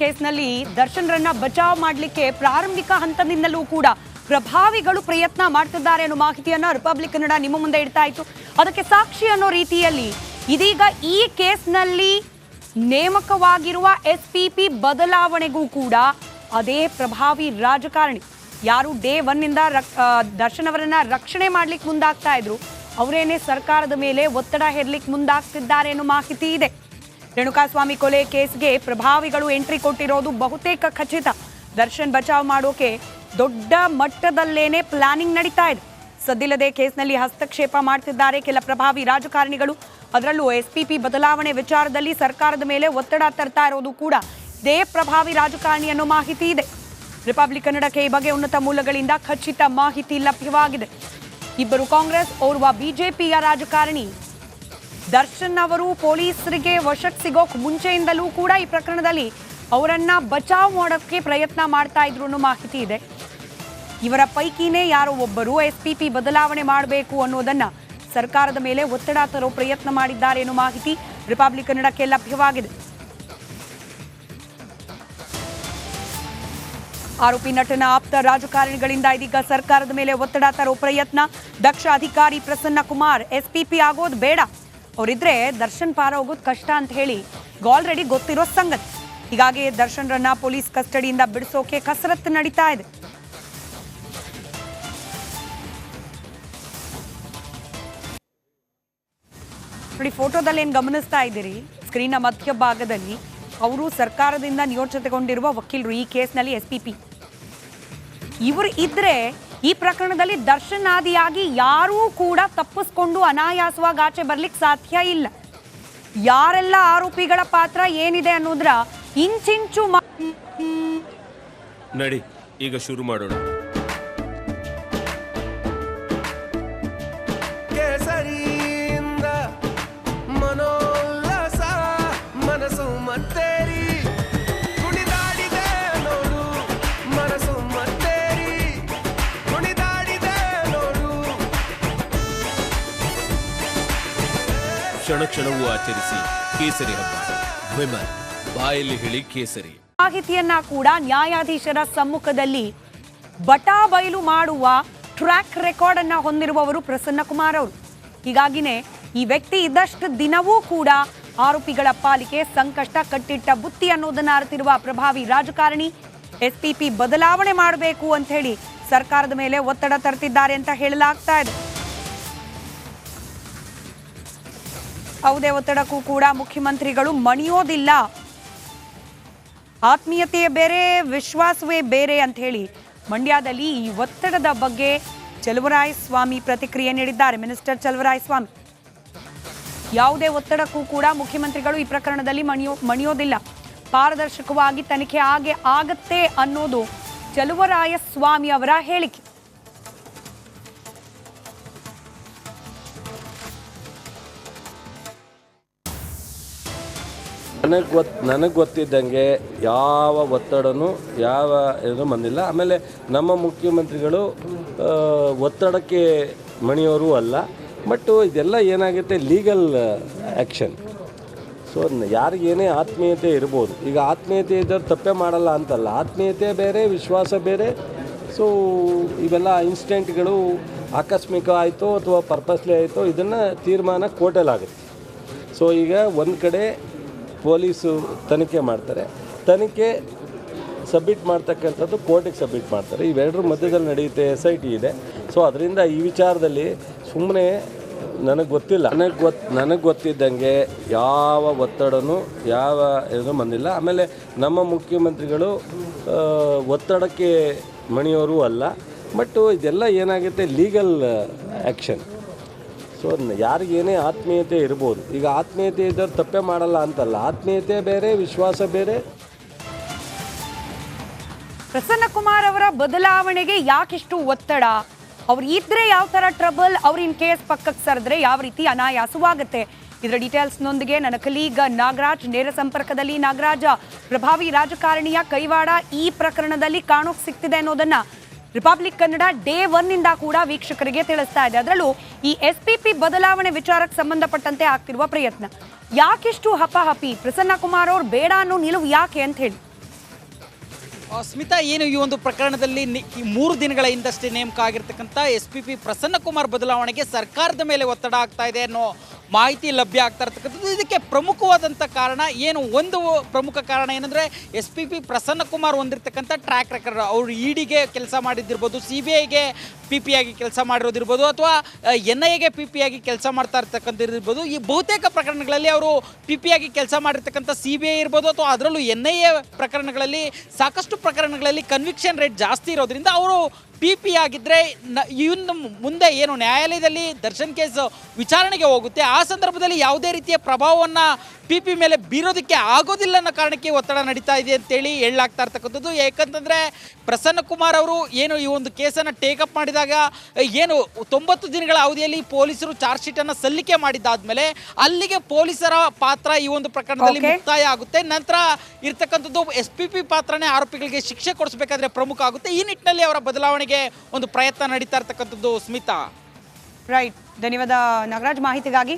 ಕೇಸ್ನಲ್ಲಿ ದರ್ಶನ್ರನ್ನ ಬಚಾವ್ ಮಾಡಲಿಕ್ಕೆ ಪ್ರಾರಂಭಿಕ ಹಂತದಿಂದಲೂ ಕೂಡ ಪ್ರಭಾವಿಗಳು ಪ್ರಯತ್ನ ಮಾಡ್ತಿದ್ದಾರೆ ಅನ್ನೋ ಮಾಹಿತಿಯನ್ನ ರಿಪಬ್ಲಿಕ್ ಕನ್ನಡ ನಿಮ್ಮ ಮುಂದೆ ಇಡ್ತಾ ಇತ್ತು. ಅದಕ್ಕೆ ಸಾಕ್ಷಿ ಅನ್ನೋ ರೀತಿಯಲ್ಲಿ ಇದೀಗ ಈ ಕೇಸ್ನಲ್ಲಿ ನೇಮಕವಾಗಿರುವ ಎಸ್ಪಿಪಿ ಬದಲಾವಣೆಗೂ ಕೂಡ ಅದೇ ಪ್ರಭಾವಿ ರಾಜಕಾರಣಿ ಯಾರು ಡೇ 1 ಇಂದ ದರ್ಶನ್ ಅವರನ್ನ ರಕ್ಷಣೆ ಮಾಡ್ಲಿಕ್ಕೆ ಮುಂದಾಗ್ತಾ ಇದ್ರು ಅವರೇನೆ ಸರ್ಕಾರದ ಮೇಲೆ ಒತ್ತಡ ಹೇರ್ಲಿಕ್ಕೆ ಮುಂದಾಗ್ತಿದ್ದಾರೆ ಅನ್ನೋ ಮಾಹಿತಿ ಇದೆ. ರೇಣುಕಾಸ್ವಾಮಿ ಕೊಲೆ ಕೇಸ್ಗೆ ಪ್ರಭಾವಿಗಳು ಎಂಟ್ರಿ ಕೊಟ್ಟಿರೋದು ಬಹುತೇಕ ಖಚಿತ. ದರ್ಶನ್ ಬಚಾವ್ ಮಾಡೋಕೆ ದೊಡ್ಡ ಮಟ್ಟದಲ್ಲೇನೆ ಪ್ಲಾನಿಂಗ್ ನಡೀತಾ ಇದೆ. ಸದ್ದಿಲ್ಲದೆ ಕೇಸ್ನಲ್ಲಿ ಹಸ್ತಕ್ಷೇಪ ಮಾಡ್ತಿದ್ದಾರೆ ಕೆಲ ಪ್ರಭಾವಿ ರಾಜಕಾರಣಿಗಳು. ಅದರಲ್ಲೂ ಎಸ್ಪಿಪಿ ಬದಲಾವಣೆ ವಿಚಾರದಲ್ಲಿ ಸರ್ಕಾರದ ಮೇಲೆ ಒತ್ತಡ ತರ್ತಾ ಇರೋದು ಕೂಡ ಇದೇ ಪ್ರಭಾವಿ ರಾಜಕಾರಣಿ ಅನ್ನೋ ಮಾಹಿತಿ ಇದೆ. ರಿಪಬ್ಲಿಕ್ ಕನ್ನಡಕ್ಕೆ ಈ ಬಗ್ಗೆ ಉನ್ನತ ಮೂಲಗಳಿಂದ ಖಚಿತ ಮಾಹಿತಿ ಲಭ್ಯವಾಗಿದೆ. ಇಬ್ಬರು ಕಾಂಗ್ರೆಸ್, ಓರ್ವ ಬಿಜೆಪಿಯ ರಾಜಕಾರಣಿ ದರ್ಶನ್ ಅವರು ಪೊಲೀಸರಿಗೆ ವಶಕ್ಕೆ ಸಿಗೋಕ್ ಮುಂಚೆಯಿಂದಲೂ ಕೂಡ ಈ ಪ್ರಕರಣದಲ್ಲಿ ಅವರನ್ನ ಬಚಾವ್ ಮಾಡೋಕ್ಕೆ ಪ್ರಯತ್ನ ಮಾಡ್ತಾ ಇದ್ರು ಅನ್ನೋ ಮಾಹಿತಿ ಇದೆ. ಇವರ ಪೈಕಿನೇ ಯಾರೋ ಒಬ್ಬರು ಎಸ್ಪಿಪಿ ಬದಲಾವಣೆ ಮಾಡಬೇಕು ಅನ್ನೋದನ್ನ ಸರ್ಕಾರದ ಮೇಲೆ ಒತ್ತಡ ತರೋ ಪ್ರಯತ್ನ ಮಾಡಿದ್ದಾರೆ ಅನ್ನೋ ಮಾಹಿತಿ ರಿಪಬ್ಲಿಕ್ ಕನ್ನಡಕ್ಕೆ ಲಭ್ಯವಾಗಿದೆ. ಆರೋಪಿ ನಟನ ಆಪ್ತ ರಾಜಕಾರಣಿಗಳಿಂದ ಇದೀಗ ಸರ್ಕಾರದ ಮೇಲೆ ಒತ್ತಡ ತರೋ ಪ್ರಯತ್ನ. ದಕ್ಷ ಅಧಿಕಾರಿ ಪ್ರಸನ್ನ ಕುಮಾರ್ ಎಸ್ಪಿಪಿ ಆಗೋದು ಬೇಡ, ಅವರಿದ್ರೆ ದರ್ಶನ್ ಪಾರ ಹೋಗೋದು ಕಷ್ಟ ಅಂತ ಹೇಳಿ ಆಲ್ರೆಡಿ ಗೊತ್ತಿರೋ ಸಂಗತಿ. ಹೀಗಾಗಿ ದರ್ಶನ್ರನ್ನ ಪೊಲೀಸ್ ಕಸ್ಟಡಿಯಿಂದ ಬಿಡಿಸೋಕೆ ಕಸರತ್ತು ನಡೀತಾ ಇದೆ. ನೋಡಿ, ಫೋಟೋದಲ್ಲಿ ಏನು ಗಮನಿಸ್ತಾ ಇದ್ದೀರಿ, ಸ್ಕ್ರೀನ್ನ ಮಧ್ಯಭಾಗದಲ್ಲಿ ಅವರು ಸರ್ಕಾರದಿಂದ ನಿಯೋಜಿತಗೊಂಡಿರುವ ವಕೀಲರು ಈ ಕೇಸ್ನಲ್ಲಿ ಎಸ್ಪಿಪಿ ಇವರು ಇದ್ರೆ ಈ ಪ್ರಕರಣದಲ್ಲಿ ದರ್ಶನ್ ಆದಿಯಾಗಿ ಯಾರೂ ಕೂಡ ತಪ್ಪಿಸ್ಕೊಂಡು ಅನಾಯಾಸವಾಗಿ ಆಚೆ ಬರ್ಲಿಕ್ಕೆ ಸಾಧ್ಯ ಇಲ್ಲ. ಯಾರೆಲ್ಲ ಆರೋಪಿಗಳ ಪಾತ್ರ ಏನಿದೆ ಅನ್ನೋದ್ರ ಇಂಚಿಂಚು ನಡಿ ಈಗ ಶುರು ಮಾಡೋಣ. ಕೇಸರಿಯಿಂದ ಮನೋಲ್ಲಾಸ ಮನಸ್ಸು ಮತ್ತೇರಿ ಕುಣಿದಾಡಿದೆ ನೋಡು, ಮನಸ್ಸು ಮತ್ತೇರಿ ಕುಣಿದಾಡಿದೆ ನೋಡು. ಕ್ಷಣ ಕ್ಷಣವೂ ಆಚರಿಸಿ ಕೇಸರಿ ಹಬ್ಬ. ವಿಮಲ್ ಬಾಯಲ್ಲಿ ಹೇಳಿ ಕೇಸರಿ. ಮಾಹಿತಿಯನ್ನ ಕೂಡ ನ್ಯಾಯಾಧೀಶರ ಸಮ್ಮುಖದಲ್ಲಿ ಬಟಾಬಯಲು ಮಾಡುವ ಟ್ರ್ಯಾಕ್ ರೆಕಾರ್ಡ್ ಅನ್ನ ಹೊಂದಿರುವವರು ಪ್ರಸನ್ನ ಕುಮಾರ್ ಅವರು. ಹೀಗಾಗಿನೇ ಈ ವ್ಯಕ್ತಿ ಇದ್ದಷ್ಟು ದಿನವೂ ಕೂಡ ಆರೋಪಿಗಳ ಪಾಲಿಗೆ ಸಂಕಷ್ಟ ಕಟ್ಟಿಟ್ಟ ಬುತ್ತಿ ಅನ್ನೋದನ್ನ ಅರಿತಿರುವ ಪ್ರಭಾವಿ ರಾಜಕಾರಣಿ ಎಸ್ಪಿಪಿ ಬದಲಾವಣೆ ಮಾಡಬೇಕು ಅಂತ ಹೇಳಿ ಸರ್ಕಾರದ ಮೇಲೆ ಒತ್ತಡ ತರ್ತಿದ್ದಾರೆ ಅಂತ ಹೇಳಲಾಗ್ತಾ ಇದೆ. ಯಾವುದೇ ಒತ್ತಡಕ್ಕೂ ಕೂಡ ಮುಖ್ಯಮಂತ್ರಿಗಳು ಮಣಿಯೋದಿಲ್ಲ. ಆತ್ಮೀಯತೆಯೇ ಬೇರೆ, ವಿಶ್ವಾಸವೇ ಬೇರೆ ಅಂತ ಹೇಳಿ ಮಂಡ್ಯದಲ್ಲಿ ಈ ಒತ್ತಡದ ಬಗ್ಗೆ ಚಲುವರಾಯಸ್ವಾಮಿ ಪ್ರತಿಕ್ರಿಯೆ ನೀಡಿದ್ದಾರೆ. ಮಿನಿಸ್ಟರ್ ಚಲುವರಾಯಸ್ವಾಮಿ, ಯಾವುದೇ ಒತ್ತಡಕ್ಕೂ ಕೂಡ ಮುಖ್ಯಮಂತ್ರಿಗಳು ಈ ಪ್ರಕರಣದಲ್ಲಿ ಮಣಿಯೋದಿಲ್ಲ, ಪಾರದರ್ಶಕವಾಗಿ ತನಿಖೆ ಆಗತ್ತೆ ಅನ್ನೋದು ಚಲುವರಾಯಸ್ವಾಮಿ ಅವರ ಹೇಳಿಕೆ. ನನಗೆ ಗೊತ್ತಿದ್ದಂಗೆ ಯಾವ ಒತ್ತಡನೂ ಯಾವ ಇದು ಬಂದಿಲ್ಲ. ಆಮೇಲೆ ನಮ್ಮ ಮುಖ್ಯಮಂತ್ರಿಗಳು ಒತ್ತಡಕ್ಕೆ ಮಣಿಯೋರು ಅಲ್ಲ. ಬಟ್ ಇದೆಲ್ಲ ಏನಾಗುತ್ತೆ, ಲೀಗಲ್ ಆ್ಯಕ್ಷನ್. ಸೊ ಯಾರಿಗೇನೇ ಆತ್ಮೀಯತೆ ಇರ್ಬೋದು. ಈಗ ಆತ್ಮೀಯತೆ ಇದ್ದವ್ರು ತಪ್ಪೇ ಮಾಡಲ್ಲ ಅಂತಲ್ಲ, ಆತ್ಮೀಯತೆ ಬೇರೆ, ವಿಶ್ವಾಸ ಬೇರೆ. ಸೊ ಇವೆಲ್ಲ ಇನ್ಸಿಡೆಂಟ್ಗಳು ಆಕಸ್ಮಿಕ ಆಯಿತು ಅಥವಾ ಪರ್ಪಸ್ಲಿ ಆಯಿತು, ಇದನ್ನು ತೀರ್ಮಾನ ಕೋರ್ಟಲ್ಲಾಗುತ್ತೆ. ಸೊ ಈಗ ಒಂದು ಕಡೆ ಪೊಲೀಸು ತನಿಖೆ ಮಾಡ್ತಾರೆ, ತನಿಖೆ ಸಬ್ಮಿಟ್ ಮಾಡ್ತಕ್ಕಂಥದ್ದು ಕೋರ್ಟಿಗೆ ಸಬ್ಮಿಟ್ ಮಾಡ್ತಾರೆ. ಇವೆರಡರ ಮಧ್ಯದಲ್ಲಿ ನಡೆಯುತ್ತೆ, SIT ಇದೆ. ಸೊ ಅದರಿಂದ ಈ ವಿಚಾರದಲ್ಲಿ ಸುಮ್ಮನೆ ನನಗೆ ಗೊತ್ತಿದ್ದಂಗೆ ಯಾವ ಒತ್ತಡನೂ ಯಾವ ಇದು ಬಂದಿಲ್ಲ. ಆಮೇಲೆ ನಮ್ಮ ಮುಖ್ಯಮಂತ್ರಿಗಳು ಒತ್ತಡಕ್ಕೆ ಮಣಿಯೋರು ಅಲ್ಲ. ಬಟ್ ಇದೆಲ್ಲ ಏನಾಗುತ್ತೆ, ಲೀಗಲ್ ಆ್ಯಕ್ಷನ್. ಸೊ ಯಾರಿಗೇನೇ ಆತ್ಮೀಯತೆ ಇರ್ಬೋದು. ಈಗ ಆತ್ಮೀಯತೆ ಇದ್ದವ್ರು ತಪ್ಪೇ ಮಾಡಲ್ಲ ಅಂತಲ್ಲ, ಆತ್ಮೀಯತೆ ಬೇರೆ, ವಿಶ್ವಾಸ ಬೇರೆ. ಪ್ರಸನ್ನ ಕುಮಾರ್ ಅವರ ಬದಲಾವಣೆಗೆ ಯಾಕಿಷ್ಟು ಒತ್ತಡ? ಅವ್ರು ಇದ್ರೆ ಯಾವ ತರ ಟ್ರಬಲ್, ಅವ್ರ ಇನ್ ಕೇಸ್ ಪಕ್ಕಕ್ಕೆ ಸರಿದ್ರೆ ಯಾವ ರೀತಿ ಅನಾಯಾಸವಾಗುತ್ತೆ? ಇದರ ಡೀಟೇಲ್ಸ್ನೊಂದಿಗೆ ನನ್ನ ಕಲೀಗ್ ನಾಗರಾಜ್ ನೇರ ಸಂಪರ್ಕದಲ್ಲಿ. ನಾಗರಾಜ, ಪ್ರಭಾವಿ ರಾಜಕಾರಣಿಯ ಕೈವಾಡ ಈ ಪ್ರಕರಣದಲ್ಲಿ ಕಾಣೋಕ್ ಸಿಗ್ತಿದೆ ಅನ್ನೋದನ್ನ ರಿಪಬ್ಲಿಕ್ ಕನ್ನಡ ಡೇ 1 ಇಂದ ಕೂಡ ವೀಕ್ಷಕರಿಗೆ ತಿಳಿಸ್ತಾ ಇದೆ. ಅದರಲ್ಲೂ ಈ ಎಸ್ಪಿಪಿ ಬದಲಾವಣೆ ವಿಚಾರಕ್ಕೆ ಸಂಬಂಧಪಟ್ಟಂತೆ ಆಗ್ತಿರುವ ಪ್ರಯತ್ನ ಯಾಕಿಷ್ಟು ಹಪಾಹಪಿ? ಪ್ರಸನ್ನ ಕುಮಾರ್ ಅವರು ಬೇಡ ಅನ್ನೋ ನಿಲುವು ಯಾಕೆ ಅಂತ ಹೇಳಿ? ಸ್ಮಿತಾ, ಏನು ಈ ಒಂದು ಪ್ರಕರಣದಲ್ಲಿ ಈ 3 ದಿನಗಳ ಹಿಂದಷ್ಟೇ ನೇಮಕ ಆಗಿರ್ತಕ್ಕಂಥ SPP ಪ್ರಸನ್ನಕುಮಾರ್ ಬದಲಾವಣೆಗೆ ಸರ್ಕಾರದ ಮೇಲೆ ಒತ್ತಡ ಆಗ್ತಾ ಇದೆ ಅನ್ನೋ ಮಾಹಿತಿ ಲಭ್ಯ ಆಗ್ತಾ ಇರ್ತಕ್ಕಂಥದ್ದು. ಇದಕ್ಕೆ ಪ್ರಮುಖವಾದಂಥ ಕಾರಣ ಏನು, ಒಂದು ಪ್ರಮುಖ ಕಾರಣ ಏನಂದರೆ SPP ಪ್ರಸನ್ನಕುಮಾರ್ ಹೊಂದಿರತಕ್ಕಂಥ ಟ್ರ್ಯಾಕ್ ರೆಕಾರ್ಡ್. ಅವರು EDಗೆ ಕೆಲಸ ಮಾಡಿದ್ದಿರ್ಬೋದು, CBIಗೆ PP ಆಗಿ ಕೆಲಸ ಮಾಡಿರೋದಿರ್ಬೋದು, ಅಥವಾ NIAಗೆ PP ಆಗಿ ಕೆಲಸ ಮಾಡ್ತಾ ಇರ್ತಕ್ಕಂಥದ್ದಿರ್ಬೋದು. ಈ ಬಹುತೇಕ ಪ್ರಕರಣಗಳಲ್ಲಿ ಅವರು PP ಆಗಿ ಕೆಲಸ ಮಾಡಿರ್ತಕ್ಕಂಥ CBI ಇರ್ಬೋದು, ಅಥವಾ ಅದರಲ್ಲೂ NIA ಪ್ರಕರಣಗಳಲ್ಲಿ ಸಾಕಷ್ಟು ಪ್ರಕರಣಗಳಲ್ಲಿ ಕನ್ವಿಕ್ಷನ್ ರೇಟ್ ಜಾಸ್ತಿ ಇರೋದ್ರಿಂದ ಅವರು PP ಆಗಿದ್ದರೆ ಇನ್ನು ಮುಂದೆ ಏನು ನ್ಯಾಯಾಲಯದಲ್ಲಿ ದರ್ಶನ್ ಕೇಸ್ ವಿಚಾರಣೆಗೆ ಹೋಗುತ್ತೆ, ಆ ಸಂದರ್ಭದಲ್ಲಿ ಯಾವುದೇ ರೀತಿಯ ಪ್ರಭಾವವನ್ನು PP ಮೇಲೆ ಬೀರೋದಕ್ಕೆ ಆಗೋದಿಲ್ಲ ಅನ್ನೋ ಕಾರಣಕ್ಕೆ ಒತ್ತಡ ನಡೀತಾ ಇದೆ ಅಂತೇಳಿ ಹೇಳಲಾಗ್ತಾ ಇರ್ತಕ್ಕಂಥದ್ದು. ಯಾಕಂತಂದರೆ ಪ್ರಸನ್ನಕುಮಾರ್ ಅವರು ಏನು ಈ ಒಂದು ಕೇಸನ್ನು ಟೇಕಪ್ ಮಾಡಿದಾಗ ಏನು 90 ದಿನಗಳ ಅವಧಿಯಲ್ಲಿ ಪೊಲೀಸರು ಚಾರ್ಜ್ ಶೀಟನ್ನು ಸಲ್ಲಿಕೆ ಮಾಡಿದ್ದಾದ್ಮೇಲೆ ಅಲ್ಲಿಗೆ ಪೊಲೀಸರ ಪಾತ್ರ ಈ ಒಂದು ಪ್ರಕರಣದಲ್ಲಿ ಮುಕ್ತಾಯ ಆಗುತ್ತೆ. ನಂತರ ಇರ್ತಕ್ಕಂಥದ್ದು SPP ಪಾತ್ರನೇ ಆರೋಪಿಗಳಿಗೆ ಶಿಕ್ಷೆ ಕೊಡಿಸಬೇಕಾದ್ರೆ ಪ್ರಮುಖ ಆಗುತ್ತೆ. ಈ ನಿಟ್ಟಿನಲ್ಲಿ ಅವರ ಬದಲಾವಣೆಗೆ ಒಂದು ಪ್ರಯತ್ನ ನಡೀತಾ ಇರ್ತಕ್ಕಂಥದ್ದು. ಸ್ಮಿತಾ, ರೈಟ್, ಧನ್ಯವಾದ ನಾಗರಾಜ್ ಮಾಹಿತಿಗಾಗಿ.